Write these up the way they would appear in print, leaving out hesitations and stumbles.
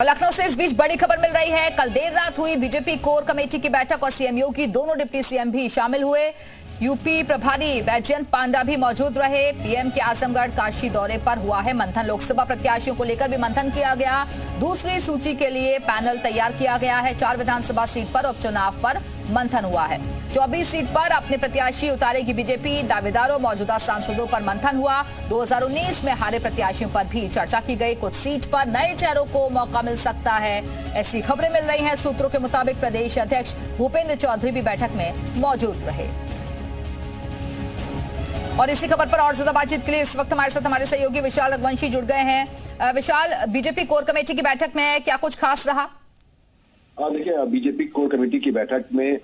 लखनऊ से इस बीच बड़ी खबर मिल रही है। कल देर रात हुई बीजेपी कोर कमेटी की बैठक और सीएम योगी दोनों डिप्टी सीएम भी शामिल हुए। यूपी प्रभारी बैजयंत पांडा भी मौजूद रहे। पीएम के आजमगढ़ काशी दौरे पर हुआ है मंथन। लोकसभा प्रत्याशियों को लेकर भी मंथन किया गया। दूसरी सूची के लिए पैनल तैयार किया गया है। 4 विधानसभा सीट पर उपचुनाव पर मंथन हुआ है। 24 सीट पर अपने प्रत्याशी उतारेगी बीजेपी। दावेदारों मौजूदा सांसदों पर मंथन हुआ। 2019 में हारे प्रत्याशियों पर भी चर्चा की गई। कुछ सीट पर नए चेहरों को मौका मिल सकता है, ऐसी खबरें मिल रही हैं। सूत्रों के मुताबिक प्रदेश अध्यक्ष भूपेंद्र चौधरी भी बैठक में मौजूद रहे। और इसी खबर पर और ज्यादा बातचीत के लिए इस वक्त हमारे साथ हमारे सहयोगी विशाल रघुवंशी जुड़ गए हैं। विशाल, बीजेपी कोर कमेटी की बैठक में क्या कुछ खास रहा? देखिए, बीजेपी कोर कमेटी की बैठक में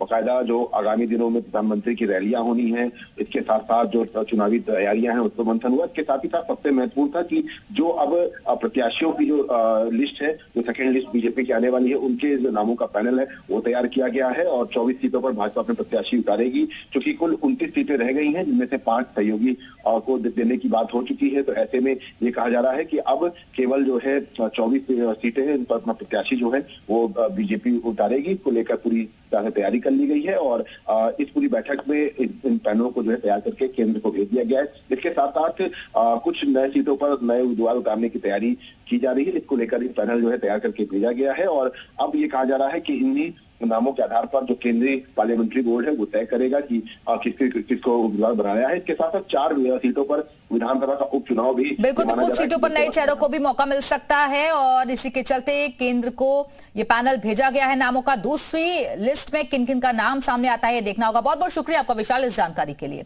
बाकायदा जो आगामी दिनों में प्रधानमंत्री की रैलियां होनी है, इसके साथ साथ जो चुनावी तैयारियां हैं उस पर मंथन हुआ। इसके साथ ही साथ सबसे महत्वपूर्ण था कि जो अब प्रत्याशियों की जो लिस्ट है, जो सेकेंड लिस्ट बीजेपी की आने वाली है, उनके जो नामों का पैनल है वो तैयार किया गया है और 24 सीटों पर भाजपा अपने प्रत्याशी उतारेगी। क्योंकि कुल 29 सीटें रह गई हैं, जिनमें से 5 सहयोगी को देने की बात हो चुकी है। तो ऐसे में ये कहा जा रहा है कि अब केवल जो है 24 सीटें हैं, इन पर अपना प्रत्याशी जो है वो बीजेपी उतारेगी। इसको लेकर पूरी तरह से तैयारी कर ली गई है और इस पूरी बैठक में इन पैनलों को जो है तैयार करके केंद्र को भेज दिया गया है। इसके साथ साथ कुछ नए सीटों पर नए उम्मीदवार उतारने की तैयारी की जा रही है। इसको लेकर ये पैनल जो है तैयार करके भेजा गया है और अब ये कहा जा रहा है कि इन्हीं नामों के आधार पर जो केंद्रीय पार्लियामेंट्री बोर्ड है वो तय करेगा कि किसको उम्मीदवार बनाया है। इसके साथ साथ 4 सीटों पर विधानसभा का उपचुनाव भी बिल्कुल, तो कुछ सीटों पर नए चेहरों को भी मौका मिल सकता है और इसी के चलते केंद्र को ये पैनल भेजा गया है नामों का। दूसरी लिस्ट में किन किन का नाम सामने आता है ये देखना होगा। बहुत बहुत शुक्रिया आपका विशाल इस जानकारी के लिए।